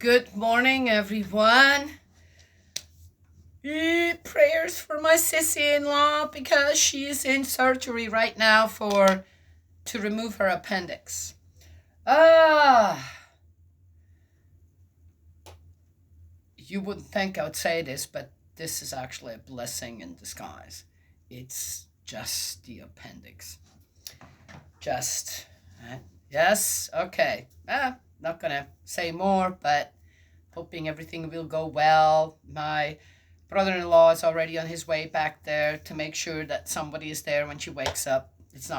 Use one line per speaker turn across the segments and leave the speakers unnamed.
Good morning, everyone. Prayers for my sissy-in-law because she is in surgery right now to remove her appendix. You wouldn't think I would say this, but this is actually a blessing in disguise. It's just the appendix. Yes, okay. Not gonna say more, but hoping everything will go well. My brother-in-law is already on his way back there to make sure that somebody is there when she wakes up. It's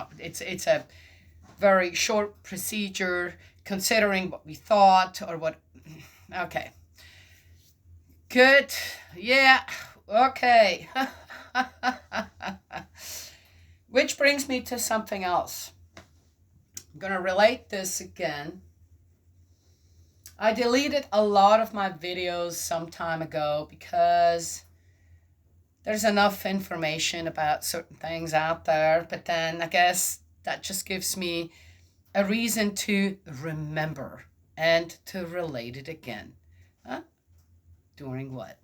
a very short procedure considering what we thought or what. Okay. Good. Yeah. Okay. Which brings me to something else. I'm going to relate this again. I deleted a lot of my videos some time ago because there's enough information about certain things out there, but then I guess that just gives me a reason to remember and to relate it again. During what?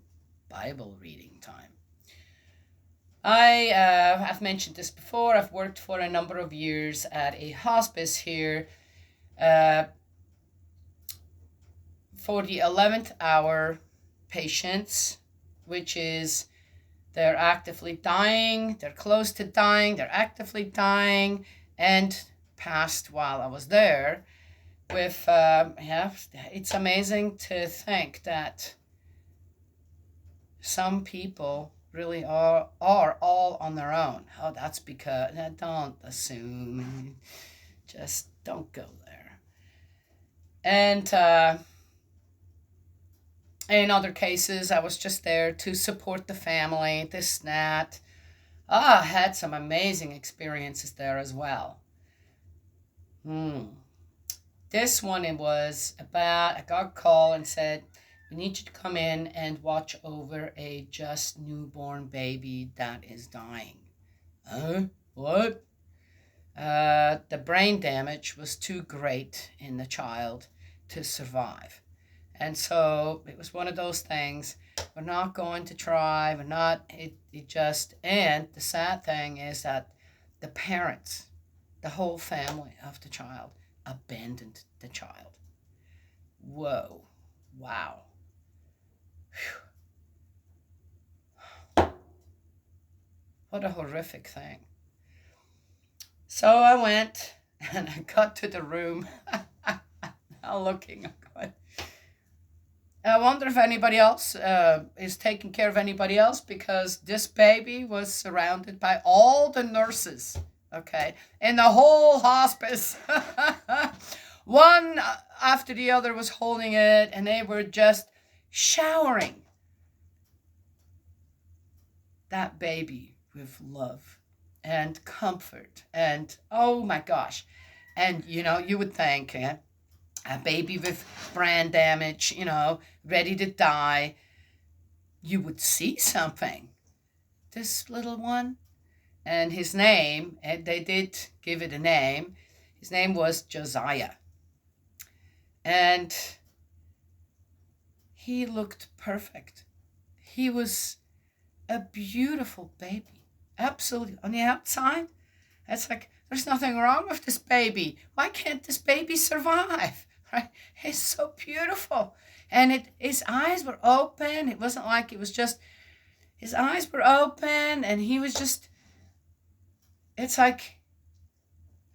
Bible reading time. I have mentioned this before. I've worked for a number of years at a hospice here for the 11th hour patients, which is they're actively dying, they're close to dying, they're actively dying, and passed while I was there. It's amazing to think that some people really are all on their own. Oh, that's because, don't assume, just don't go there. And in other cases, I was just there to support the family, this, that. I had some amazing experiences there as well. This one, it was about, I got a call and said, we need you to come in and watch over a just newborn baby that is dying. What? The brain damage was too great in the child to survive. And so it was one of those things, we're not going to try, and the sad thing is that the parents, the whole family of the child, abandoned the child. Whoa. Wow. Whew. What a horrific thing. So I went and I got to the room. Now looking, I'm going, I wonder if anybody else is taking care of anybody else, because this baby was surrounded by all the nurses, okay, in the whole hospice. One after the other was holding it, and they were just showering that baby with love and comfort. And oh my gosh. And you would think a baby with brain damage, ready to die, you would see something. This little one, and his name, and they did give it a name, his name was Josiah. And he looked perfect. He was a beautiful baby. Absolutely. On the outside, it's like, there's nothing wrong with this baby. Why can't this baby survive? Right? It's so beautiful. And his eyes were open. It wasn't like it was just, his eyes were open and he was just, it's like,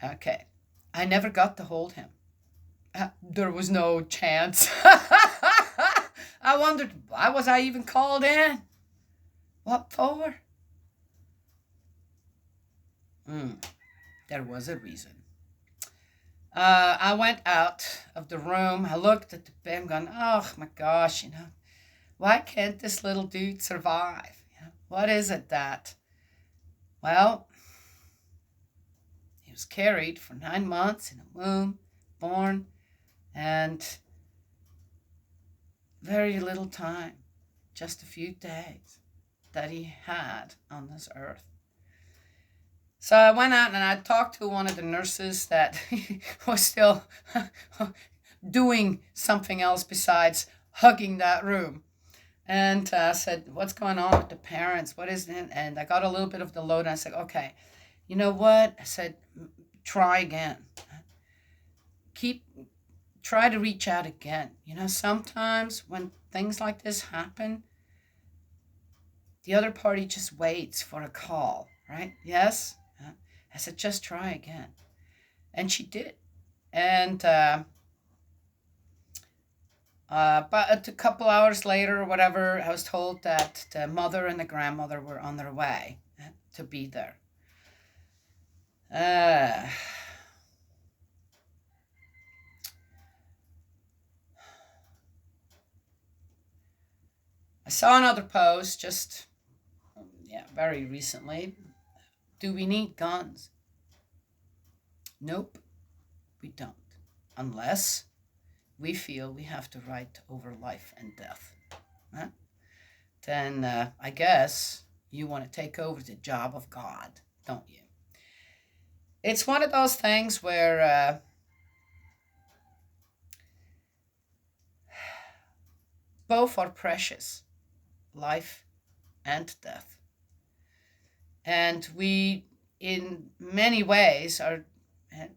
okay. I never got to hold him. There was no chance. I wondered, why was I even called in? What for? There was a reason. I went out of the room. I looked at the bed. I'm going, oh my gosh, why can't this little dude survive? What is it that? Well, he was carried for 9 months in a womb, born, and very little time, just a few days that he had on this earth. So I went out and I talked to one of the nurses that was still doing something else besides hugging that room. And I said, what's going on with the parents? What is it? And I got a little bit of the load. And I said, okay, you know what? I said, try again. Try to reach out again. Sometimes when things like this happen, the other party just waits for a call, right? Yes? I said, just try again. And she did. And but a couple hours later or whatever, I was told that the mother and the grandmother were on their way to be there. I saw another post just, very recently. Do we need guns? Nope, we don't. Unless we feel we have the right over life and death. Huh? Then I guess you want to take over the job of God, don't you? It's one of those things where both are precious, life and death. And we, in many ways,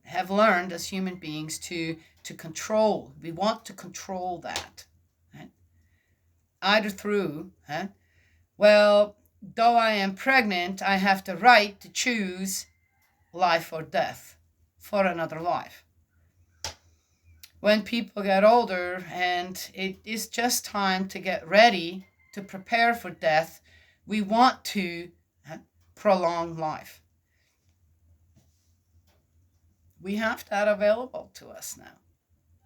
have learned as human beings to control. We want to control that. Right? Either through, well, though I am pregnant, I have the right to choose life or death for another life. When people get older and it is just time to get ready to prepare for death, we want to prolong life. We have that available to us now.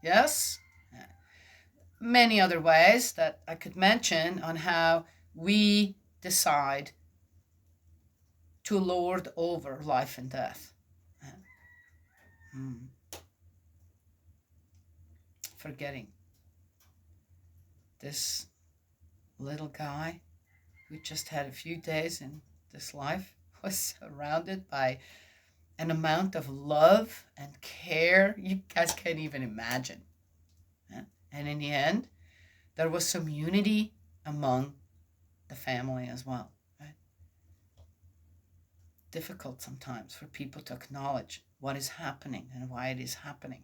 Yes? Many other ways that I could mention on how we decide to lord over life and death. Forgetting this little guy who just had a few days in this life was surrounded by an amount of love and care you guys can't even imagine. And in the end, there was some unity among the family as well. Right? Difficult sometimes for people to acknowledge what is happening and why it is happening.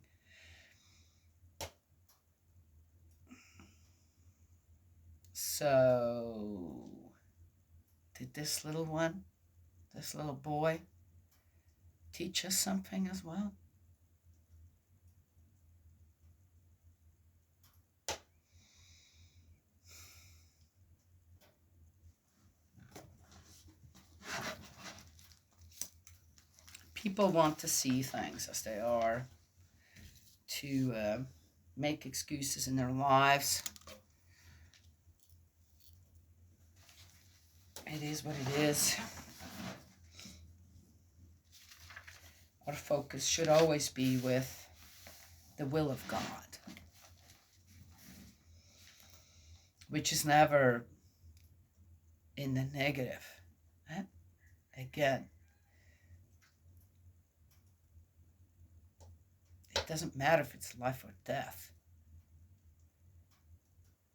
So, did this little boy, teach us something as well? People want to see things as they are, to make excuses in their lives. It is what it is. Our focus should always be with the will of God, which is never in the negative. Again, it doesn't matter if it's life or death.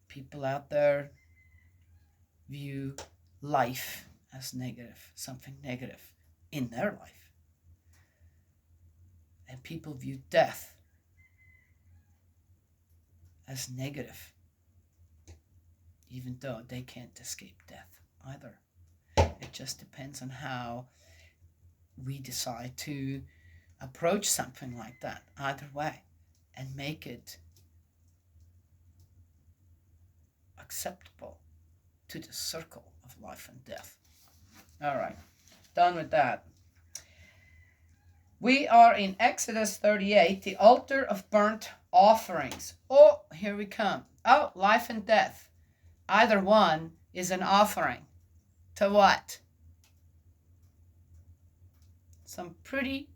People out there view life as negative, something negative in their life. And people view death as negative, even though they can't escape death either. It just depends on how we decide to approach something like that, either way, and make it acceptable to the circle of life and death. All right, done with that. We are in Exodus 38, the altar of burnt offerings. Oh, here we come. Oh, life and death. Either one is an offering. To what? Some pretty,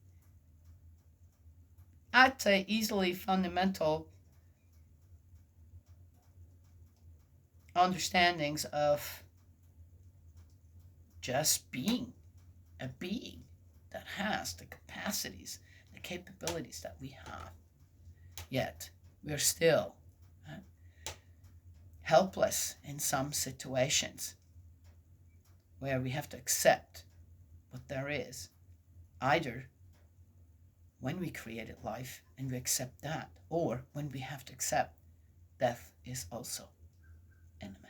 I'd say, easily fundamental understandings of just being a being that has the capacities, the capabilities that we have. Yet, we're still helpless in some situations where we have to accept what there is. Either when we created life and we accept that, or when we have to accept death is also imminent.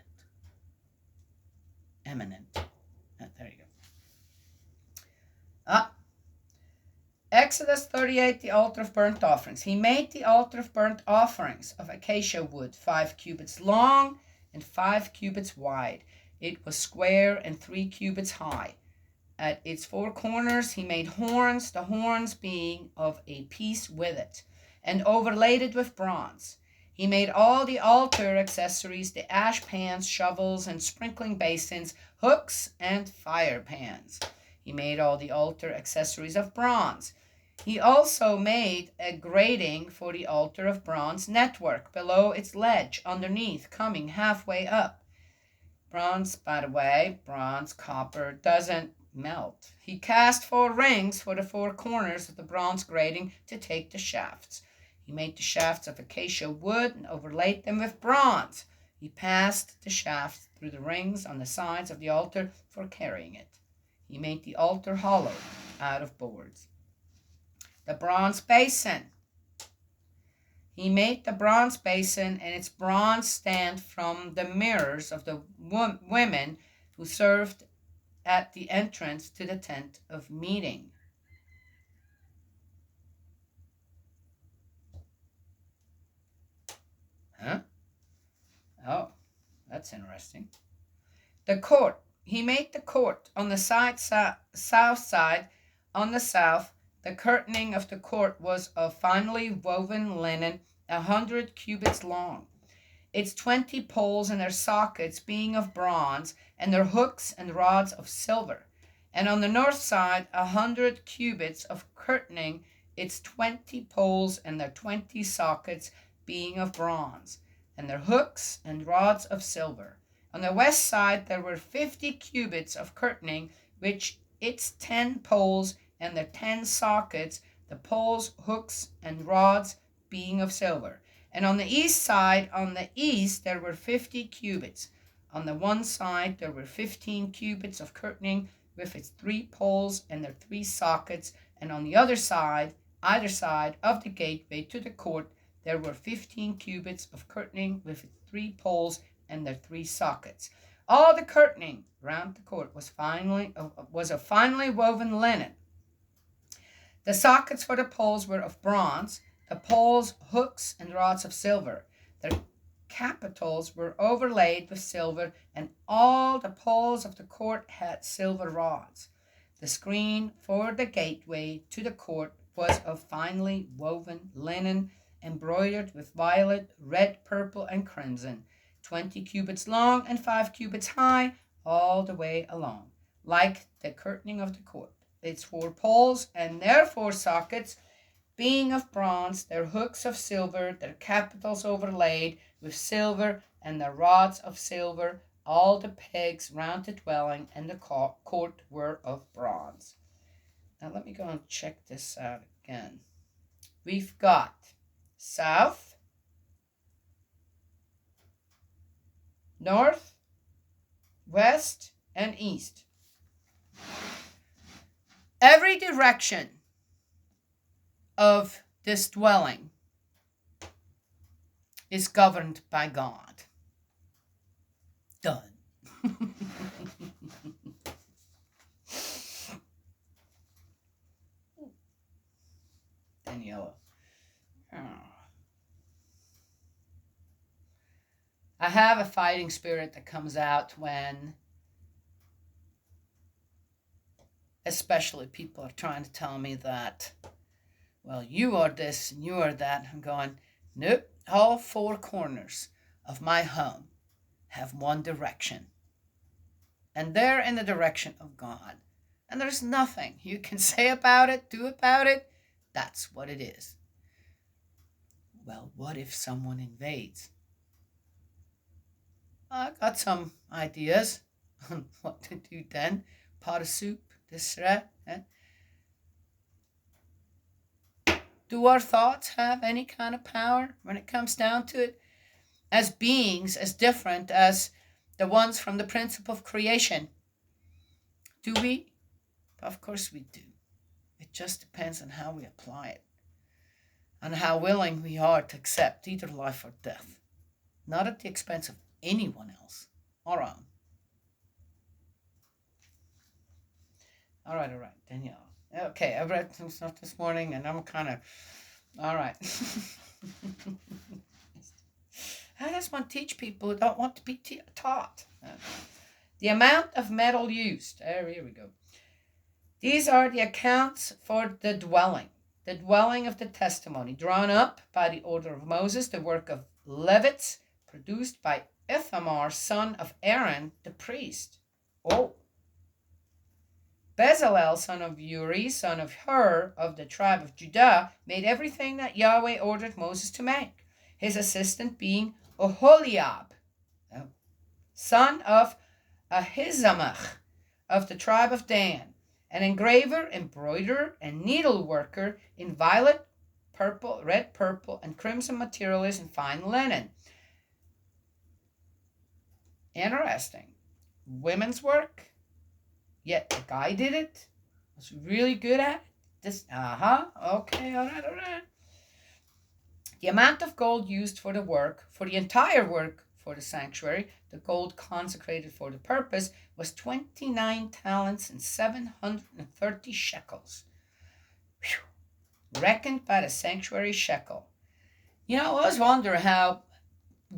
There you go. Exodus 38, the altar of burnt offerings. He made the altar of burnt offerings of acacia wood, 5 cubits long and 5 cubits wide. It was square and 3 cubits high. At its 4 corners he made horns, the horns being of a piece with it, and overlaid it with bronze. He made all the altar accessories, the ash pans, shovels, and sprinkling basins, hooks, and fire pans. He made all the altar accessories of bronze. He also made a grating for the altar of bronze network below its ledge, underneath, coming halfway up. Bronze, by the way, bronze, copper, doesn't melt. He cast 4 rings for the 4 corners of the bronze grating to take the shafts. He made the shafts of acacia wood and overlaid them with bronze. He passed the shafts through the rings on the sides of the altar for carrying it. He made the altar hollow out of boards. The bronze basin. He made the bronze basin and its bronze stand from the mirrors of the women who served at the entrance to the tent of meeting. Oh, that's interesting. The court. He made the court on the south side. On the south, the curtaining of the court was of finely woven linen, 100 cubits long. Its 20 poles and their sockets being of bronze, and their hooks and rods of silver. And on the north side, 100 cubits of curtaining, its 20 poles and their 20 sockets being of bronze, and their hooks and rods of silver. On the west side there were 50 cubits of curtaining, which its 10 poles and their 10 sockets, the poles, hooks, and rods being of silver. And on the east side, on the east, there were 50 cubits. On the one side there were 15 cubits of curtaining, with its 3 poles and their 3 sockets. And on the other side, either side of the gateway to the court, there were 15 cubits of curtaining, with its 3 poles and their 3 sockets. All the curtaining round the court was of finely woven linen. The sockets for the poles were of bronze, the poles, hooks, and rods of silver. Their capitals were overlaid with silver, and all the poles of the court had silver rods. The screen for the gateway to the court was of finely woven linen, embroidered with violet, red, purple, and crimson, 20 cubits long and 5 cubits high, all the way along, like the curtaining of the court. Its 4 poles and their 4 sockets being of bronze, their hooks of silver, their capitals overlaid with silver, and their rods of silver. All the pegs round the dwelling and the court were of bronze. Now let me go and check this out again. We've got south, north, west, and east. Every direction of this dwelling is governed by God. Done. Daniela. Oh. I have a fighting spirit that comes out when especially people are trying to tell me that, well, you are this and you are that. I'm going, nope, all 4 corners of my home have one direction. And they're in the direction of God. And there's nothing you can say about it, do about it. That's what it is. Well, what if someone invades? I got some ideas on what to do then. Pot of soup, this, that. Do our thoughts have any kind of power when it comes down to it? As beings as different as the ones from the principle of creation? Do we? Of course we do. It just depends on how we apply it and how willing we are to accept either life or death, not at the expense of anyone else. All right. All right, Danielle. Okay, I read some stuff this morning and I'm kind of, all right. How does one teach people who don't want to be taught? The amount of metal used. Here we go. These are the accounts for the dwelling of the testimony, drawn up by the order of Moses, the work of Levites, produced by Ithamar, son of Aaron, the priest. Oh. Bezalel, son of Uri, son of Hur, of the tribe of Judah, made everything that Yahweh ordered Moses to make, his assistant being Oholiab, son of Ahisamach, of the tribe of Dan, an engraver, embroiderer, and needleworker in violet, purple, red, purple, and crimson materials and fine linen. Interesting. Women's work, yet the guy did it. Was really good at it. Okay, all right. The amount of gold used for the work, for the entire work for the sanctuary, the gold consecrated for the purpose, was 29 talents and 730 shekels. Whew. Reckoned by the sanctuary shekel. You know, I always wonder how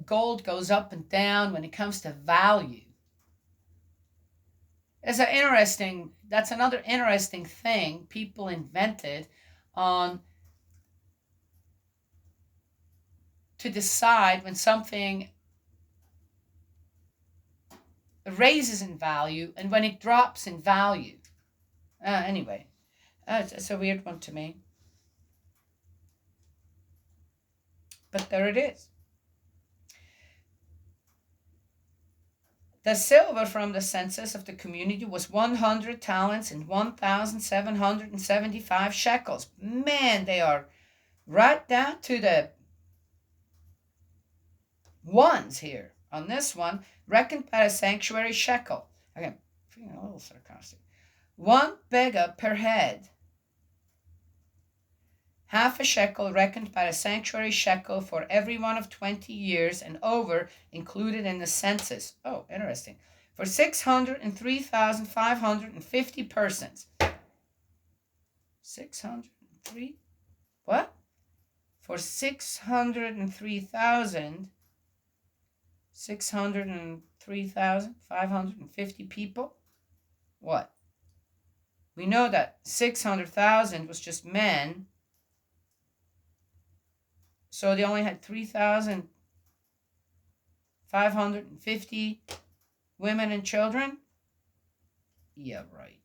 gold goes up and down when it comes to value. That's another interesting thing people invented on to decide when something raises in value and when it drops in value. Anyway, it's a weird one to me. But there it is. The silver from the census of the community was 100 talents and 1,775 shekels. Man, they are right down to the ones here. On this one, reckoned by a sanctuary shekel. Okay, feeling a little sarcastic. 1 bega per head. Half a shekel reckoned by a sanctuary shekel for every one of 20 years and over, included in the census. Oh, interesting. For 603,550 persons. 603? What? For 603,550 people? What? We know that 600,000 was just men. So they only had 3,550 women and children? Yeah, right.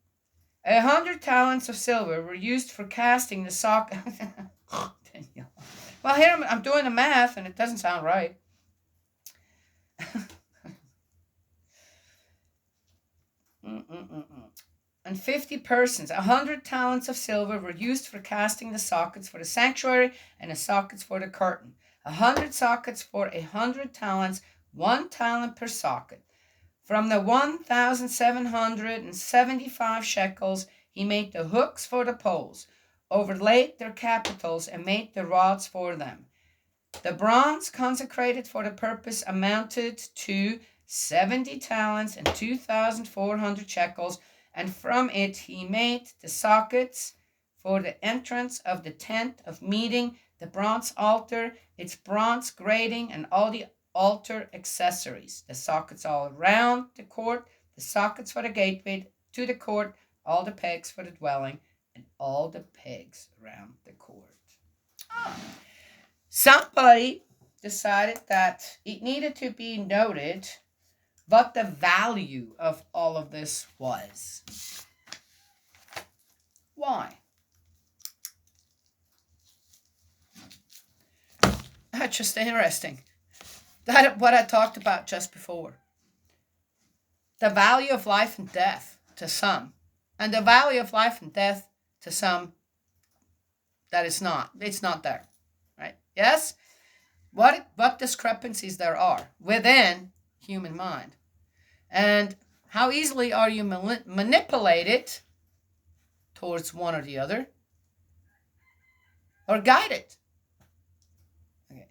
100 talents of silver were used for casting the sock. Well, here I'm doing the math and it doesn't sound right. And 50 persons. 100 talents of silver were used for casting the sockets for the sanctuary and the sockets for the curtain. 100 sockets for 100 talents, 1 talent per socket. From the 1,775 shekels, he made the hooks for the poles, overlaid their capitals, and made the rods for them. The bronze consecrated for the purpose amounted to 70 talents and 2,400 shekels, and from it he made the sockets for the entrance of the tent of meeting, the bronze altar, its bronze grating, and all the altar accessories. The sockets all around the court, the sockets for the gateway to the court, all the pegs for the dwelling, and all the pegs around the court. Somebody decided that it needed to be noted what the value of all of this was. Why? That's just interesting. That's what I talked about just before. The value of life and death to some, and the value of life and death to some that it's not there, right? Yes? What discrepancies there are within human mind. And how easily are you manipulated towards one or the other, or guided? Okay.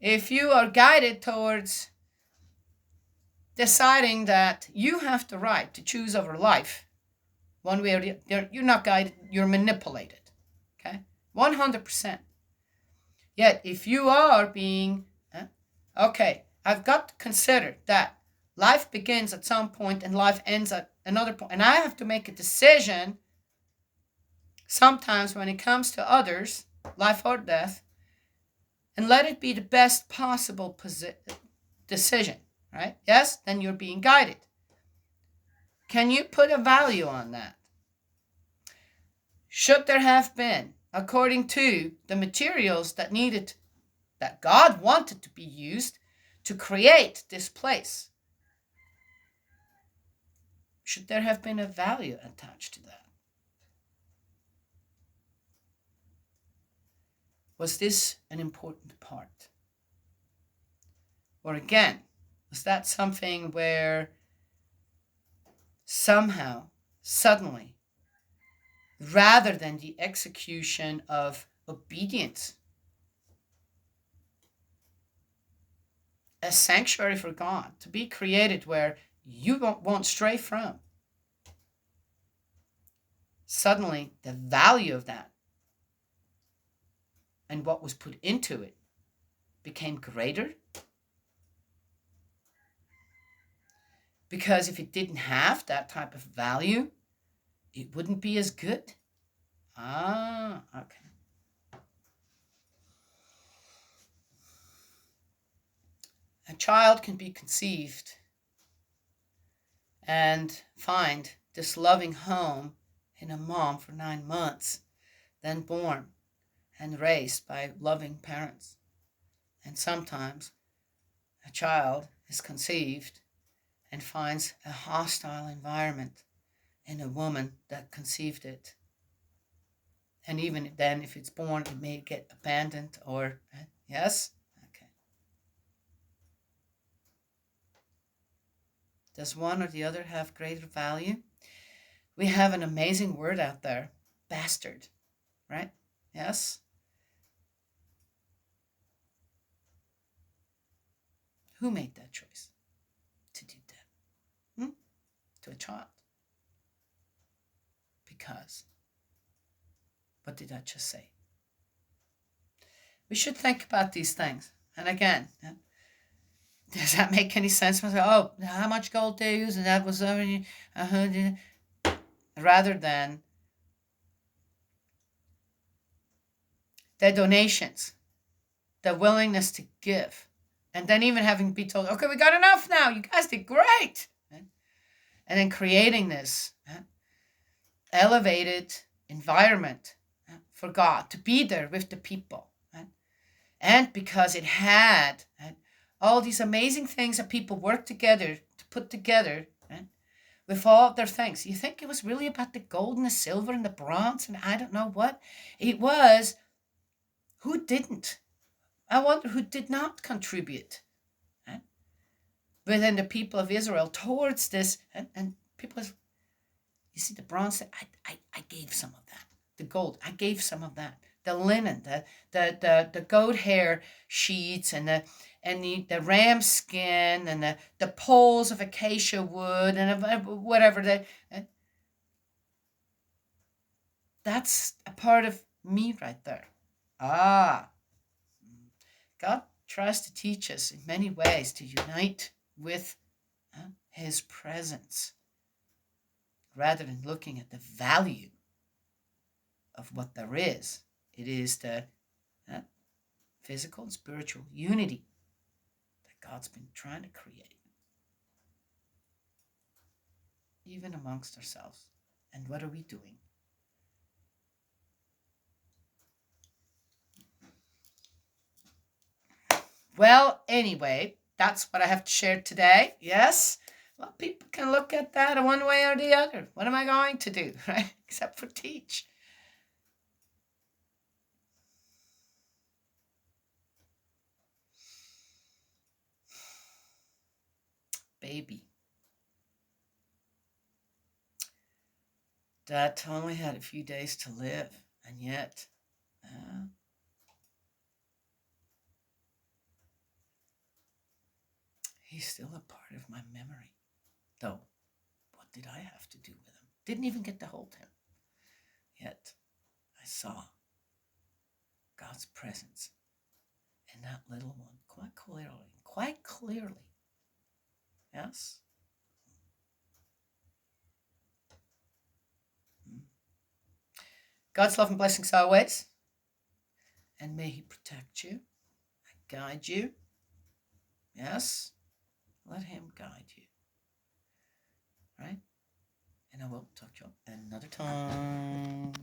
If you are guided towards deciding that you have the right to choose over life, one way or the other, you're not guided, you're manipulated. Okay? 100%. Yet, if you are being, okay, I've got to consider that life begins at some point and life ends at another point, and I have to make a decision sometimes when it comes to others, life or death, and let it be the best possible decision, right? Yes, then you're being guided. Can you put a value on that? Should there have been, according to the materials that God wanted to be used to create this place, should there have been a value attached to that? Was this an important part? Or again, was that something where somehow, suddenly, rather than the execution of obedience, a sanctuary for God to be created where you won't stray from, suddenly the value of that and what was put into it became greater? Because if it didn't have that type of value, it wouldn't be as good. Okay. A child can be conceived and find this loving home in a mom for 9 months, then born and raised by loving parents. And sometimes a child is conceived and finds a hostile environment in a woman that conceived it. And even then, if it's born, it may get abandoned or, yes? Okay. Does one or the other have greater value? We have an amazing word out there, bastard, right? Yes? Who made that choice to do that? To a child. Because, what did I just say? We should think about these things. And again, does that make any sense? Oh, how much gold they use? And that was rather than the donations, the willingness to give, and then even having to be told, okay, we got enough now. You guys did great. And then creating this elevated environment for God to be there with the people. And because it had all these amazing things that people worked together to put together with all their things. You think it was really about the gold and the silver and the bronze and I don't know what? It was who didn't. I wonder who did not contribute within the people of Israel towards this. And people, you see the bronze, I gave some of that. The gold, I gave some of that. The linen, the goat hair sheets and the ram skin and the poles of acacia wood and whatever. That's a part of me right there. God tries to teach us in many ways to unite with his presence rather than looking at the value of what there is. It is the physical and spiritual unity that God's been trying to create, even amongst ourselves. And what are we doing? Well, anyway, that's what I have to share today. Yes? Well, people can look at that one way or the other. What am I going to do, right? Except for teach. baby. That only had a few days to live, and yet he's still a part of my memory. Though, what did I have to do with him? Didn't even get to hold him. Yet, I saw God's presence in that little one quite clearly. Quite clearly. Yes? God's love and blessings always. And may He protect you and guide you. Yes? Let Him guide you. Right? And I will talk to you another time.